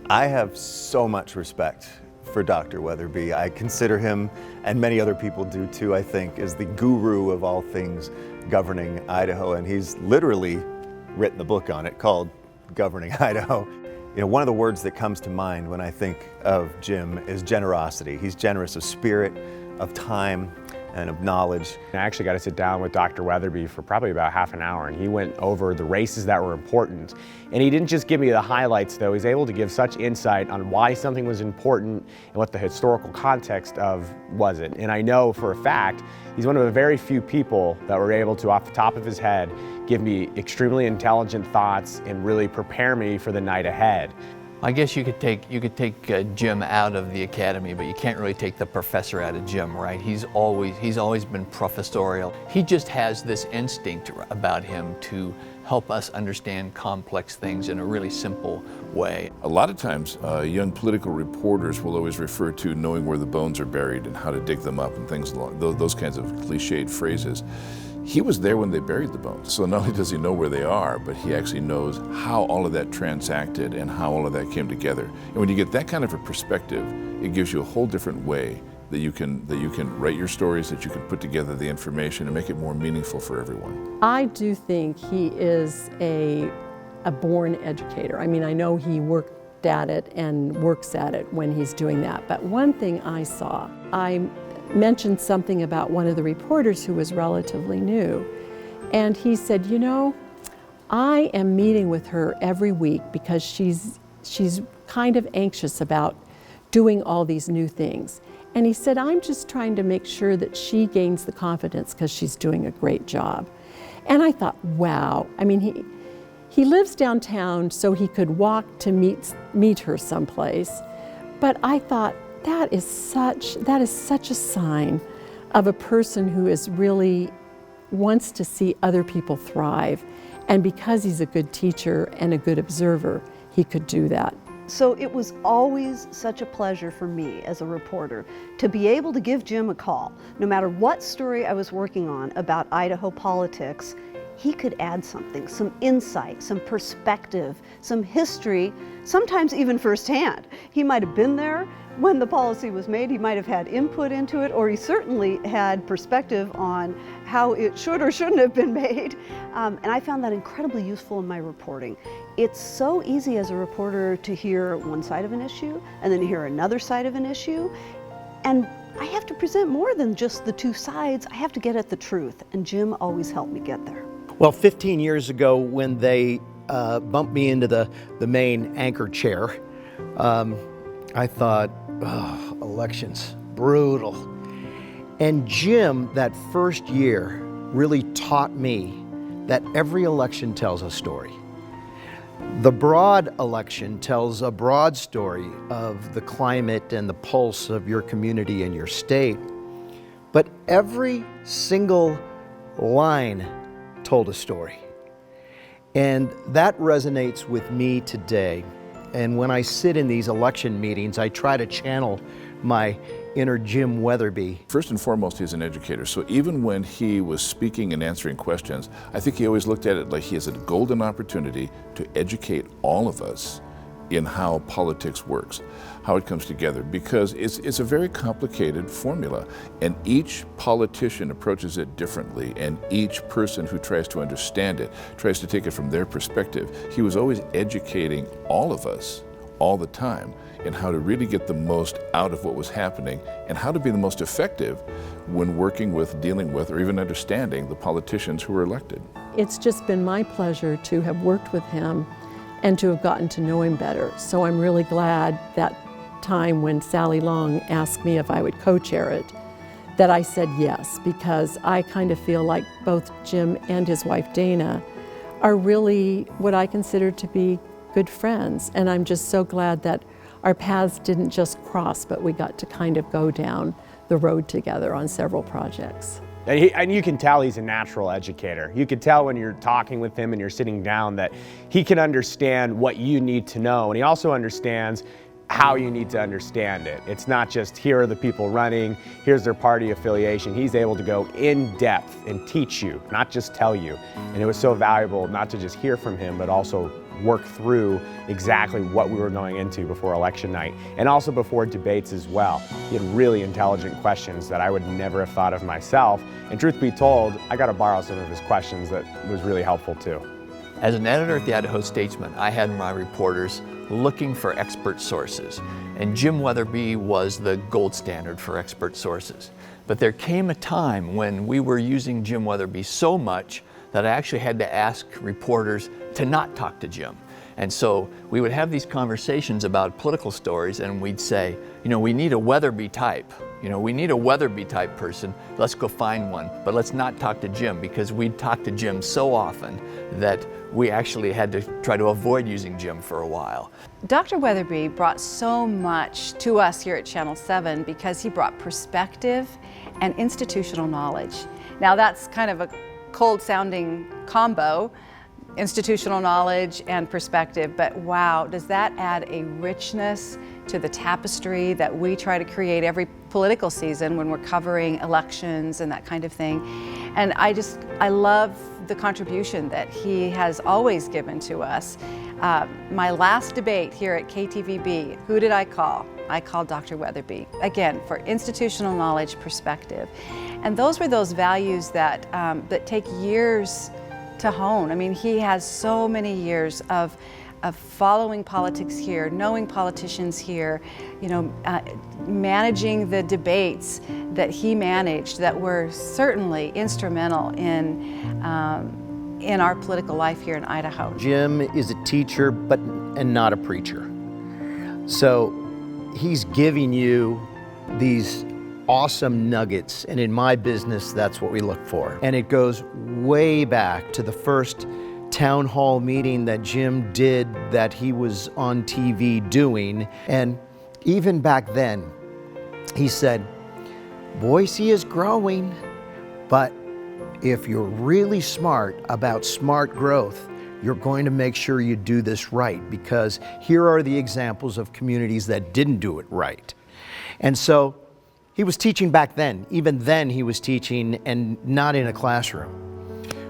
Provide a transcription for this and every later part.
I have so much respect for Dr. Weatherby. I consider him, and many other people do too, I think, as the guru of all things governing Idaho, and he's literally written the book on it called Governing Idaho. You know, one of the words that comes to mind when I think of Jim is generosity. He's generous of spirit, of time, and of knowledge. I actually got to sit down with Dr. Weatherby for probably about half an hour, and he went over the races that were important. And he didn't just give me the highlights, though. He's able to give such insight on why something was important and what the historical context of was it. And I know for a fact, he's one of the very few people that were able to, off the top of his head, give me extremely intelligent thoughts and really prepare me for the night ahead. I guess you could take Jim out of the academy, but you can't really take the professor out of Jim, right? He's always been professorial. He just has this instinct about him to help us understand complex things in a really simple way. A lot of times, young political reporters will always refer to knowing where the bones are buried and how to dig them up and things along those kinds of cliched phrases. He was there when they buried the bones. So not only does he know where they are, but he actually knows how all of that transacted and how all of that came together. And when you get that kind of a perspective, it gives you a whole different way that you can write your stories, that you can put together the information and make it more meaningful for everyone. I do think he is a born educator. I mean, I know he worked at it and works at it when he's doing that. But one thing I saw, I mentioned something about one of the reporters who was relatively new. And he said, you know, I am meeting with her every week because she's kind of anxious about doing all these new things. And he said, I'm just trying to make sure that she gains the confidence because she's doing a great job. And I thought, wow. I mean, he lives downtown so he could walk to meet her someplace. But I thought, that is such a sign of a person who is really wants to see other people thrive. And because he's a good teacher and a good observer, he could do that. So it was always such a pleasure for me as a reporter to be able to give Jim a call. No matter what story I was working on about Idaho politics, he could add something, some insight, some perspective, some history, sometimes even firsthand. He might have been there when the policy was made, he might have had input into it, or he certainly had perspective on how it should or shouldn't have been made. And I found that incredibly useful in my reporting. It's so easy as a reporter to hear one side of an issue and then hear another side of an issue. And I have to present more than just the two sides. I have to get at the truth, and Jim always helped me get there. Well, 15 years ago when they bumped me into the main anchor chair, I thought, oh, elections, brutal. And Jim, that first year, really taught me that every election tells a story. The broad election tells a broad story of the climate and the pulse of your community and your state. But every single line told a story. And that resonates with me today. And when I sit in these election meetings, I try to channel my inner Jim Weatherby. First and foremost, he's an educator. So even when he was speaking and answering questions, I think he always looked at it like he has a golden opportunity to educate all of us in how politics works, how it comes together, because it's a very complicated formula, and each politician approaches it differently, and each person who tries to understand it tries to take it from their perspective. He was always educating all of us all the time in how to really get the most out of what was happening and how to be the most effective when working with, dealing with, or even understanding the politicians who were elected. It's just been my pleasure to have worked with him and to have gotten to know him better. So I'm really glad that time when Sally Long asked me if I would co-chair it, that I said yes, because I kind of feel like both Jim and his wife Dana are really what I consider to be good friends. And I'm just so glad that our paths didn't just cross, but we got to kind of go down the road together on several projects. And you can tell he's a natural educator. You can tell when you're talking with him and you're sitting down that he can understand what you need to know, and he also understands how you need to understand it. It's not just here are the people running, here's their party affiliation. He's able to go in depth and teach you, not just tell you. And it was so valuable not to just hear from him, but also work through exactly what we were going into before election night, and also before debates as well. He had really intelligent questions that I would never have thought of myself, and truth be told, I got to borrow some of his questions that was really helpful too. As an editor at the Idaho Statesman, I had my reporters looking for expert sources, and Jim Weatherby was the gold standard for expert sources. But there came a time when we were using Jim Weatherby so much that I actually had to ask reporters to not talk to Jim. And so we would have these conversations about political stories, and we'd say, you know, we need a Weatherby type. You know, we need a Weatherby type person. Let's go find one, but let's not talk to Jim, because we'd talk to Jim so often that we actually had to try to avoid using Jim for a while. Dr. Weatherby brought so much to us here at Channel 7 because he brought perspective and institutional knowledge. Now that's kind of a cold sounding combo, institutional knowledge and perspective, but wow, does that add a richness to the tapestry that we try to create every political season when we're covering elections and that kind of thing. And I love the contribution that he has always given to us. My last debate here at KTVB, who did I call? I called Dr. Weatherby, again, for institutional knowledge, perspective. And those were those values that, that take years to hone. I mean, he has so many years of following politics here, knowing politicians here, you know, managing the debates that he managed that were certainly instrumental in our political life here in Idaho. Jim is a teacher, and not a preacher. So he's giving you these awesome nuggets, and in my business, that's what we look for. And it goes way back to the first town hall meeting that Jim did that he was on TV doing. And even back then, he said, Boise is growing, but if you're really smart about smart growth, you're going to make sure you do this right, because here are the examples of communities that didn't do it right. And so he was teaching back then. Even then he was teaching, and not in a classroom.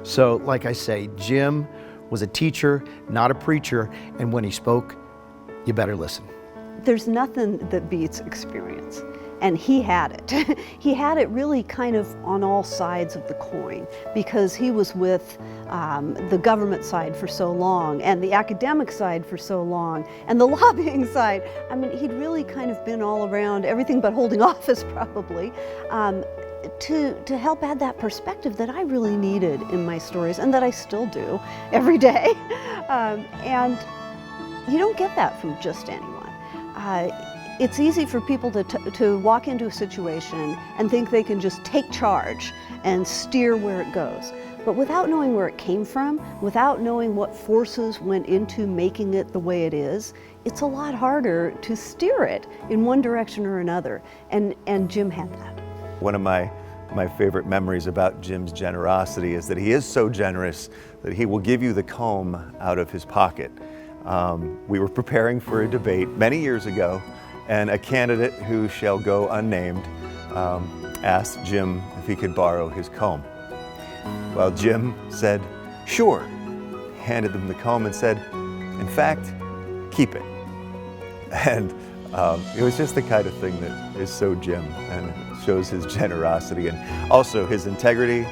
So like I say, Jim was a teacher, not a preacher, and when he spoke, you better listen. There's nothing that beats experience, and he had it. He had it really kind of on all sides of the coin, because he was with the government side for so long, and the academic side for so long, and the lobbying side. I mean, he'd really kind of been all around everything but holding office, probably, to help add that perspective that I really needed in my stories, and that I still do every day. And you don't get that from just anyone. It's easy for people to walk into a situation and think they can just take charge and steer where it goes. But without knowing where it came from, without knowing what forces went into making it the way it is, it's a lot harder to steer it in one direction or another. And Jim had that. One of my favorite memories about Jim's generosity is that he is so generous that he will give you the comb out of his pocket. We were preparing for a debate many years ago, and a candidate who shall go unnamed asked Jim if he could borrow his comb. Well, Jim said, sure, handed them the comb and said, in fact, keep it. And it was just the kind of thing that is so Jim and shows his generosity and also his integrity.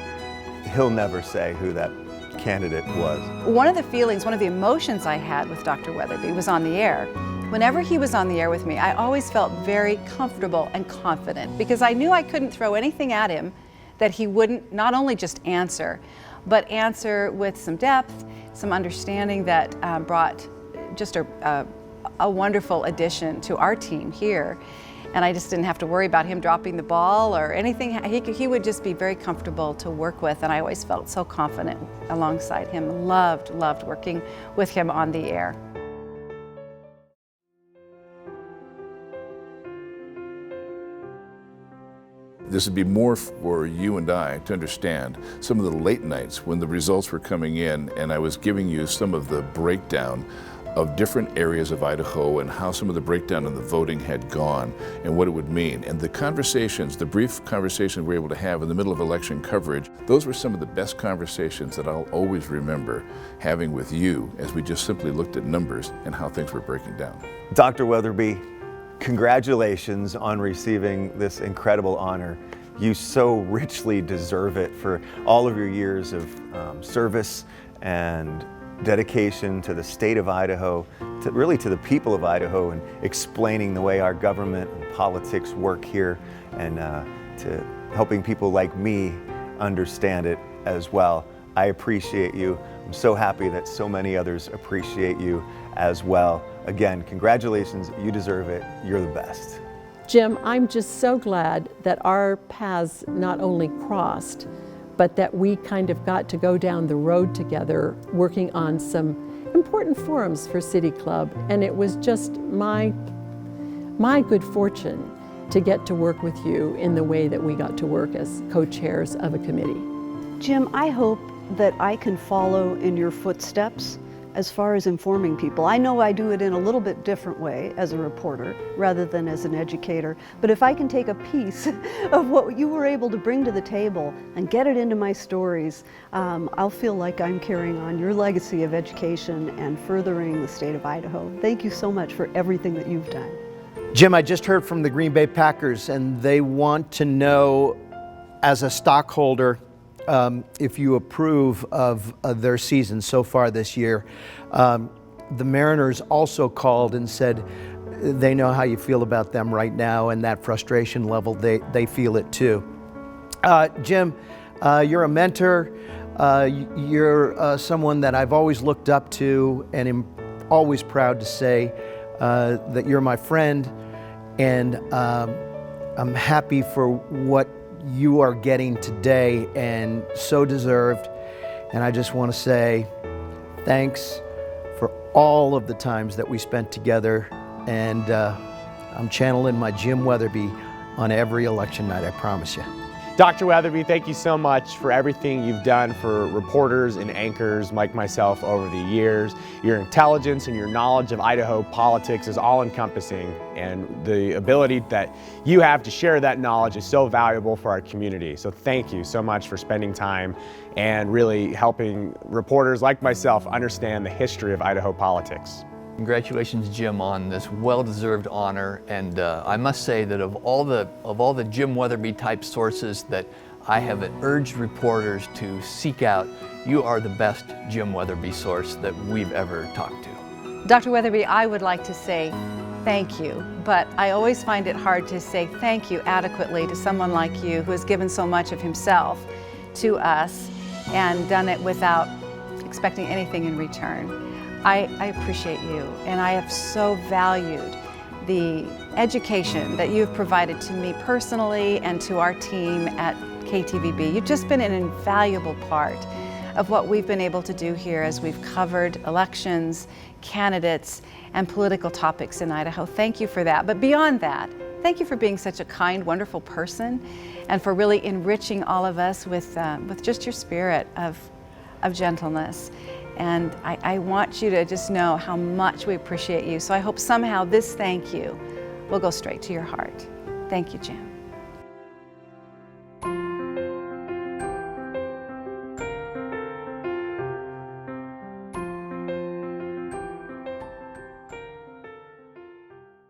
He'll never say who that candidate was. One of the feelings, one of the emotions I had with Dr. Weatherby was on the air. Whenever he was on the air with me, I always felt very comfortable and confident, because I knew I couldn't throw anything at him that he wouldn't not only just answer, but answer with some depth, some understanding that brought just a wonderful addition to our team here. And I just didn't have to worry about him dropping the ball or anything. He would just be very comfortable to work with, and I always felt so confident alongside him. Loved working with him on the air. This would be more for you and I to understand some of the late nights when the results were coming in, and I was giving you some of the breakdown of different areas of Idaho and how some of the breakdown in the voting had gone and what it would mean. And the conversations, the brief conversations we were able to have in the middle of election coverage, those were some of the best conversations that I'll always remember having with you as we just simply looked at numbers and how things were breaking down. Dr. Weatherby, congratulations on receiving this incredible honor. You so richly deserve it for all of your years of service and dedication to the state of Idaho, really to the people of Idaho, and explaining the way our government and politics work here, and to helping people like me understand it as well. I appreciate you. I'm so happy that so many others appreciate you as well. Again, congratulations, you deserve it. You're the best. Jim, I'm just so glad that our paths not only crossed, but that we kind of got to go down the road together working on some important forums for City Club. And it was just my good fortune to get to work with you in the way that we got to work as co-chairs of a committee. Jim, I hope that I can follow in your footsteps as far as informing people. I know I do it in a little bit different way as a reporter rather than as an educator, but if I can take a piece of what you were able to bring to the table and get it into my stories, I'll feel like I'm carrying on your legacy of education and furthering the state of Idaho. Thank you so much for everything that you've done. Jim, I just heard from the Green Bay Packers, and they want to know, as a stockholder, if you approve of their season so far this year. The Mariners also called and said they know how you feel about them right now, and that frustration level, they feel it too. Jim, you're a mentor. You're someone that I've always looked up to, and am always proud to say that you're my friend, and I'm happy for what you are getting today, and so deserved. And I just want to say thanks for all of the times that we spent together, and I'm channeling my Jim Weatherby on every election night, I promise you. Dr. Weatherby, thank you so much for everything you've done for reporters and anchors like myself over the years. Your intelligence and your knowledge of Idaho politics is all-encompassing, and the ability that you have to share that knowledge is so valuable for our community. So thank you so much for spending time and really helping reporters like myself understand the history of Idaho politics. Congratulations, Jim, on this well-deserved honor. And I must say that of all the Jim Weatherby type sources that I have urged reporters to seek out, you are the best Jim Weatherby source that we've ever talked to. Dr. Weatherby, I would like to say thank you, but I always find it hard to say thank you adequately to someone like you who has given so much of himself to us and done it without expecting anything in return. I appreciate you, and I have so valued the education that you've provided to me personally and to our team at KTVB. You've just been an invaluable part of what we've been able to do here as we've covered elections, candidates, and political topics in Idaho. Thank you for that. But beyond that, thank you for being such a kind, wonderful person, and for really enriching all of us with just your spirit of gentleness. And I want you to just know how much we appreciate you. So I hope somehow this thank you will go straight to your heart. Thank you, Jim.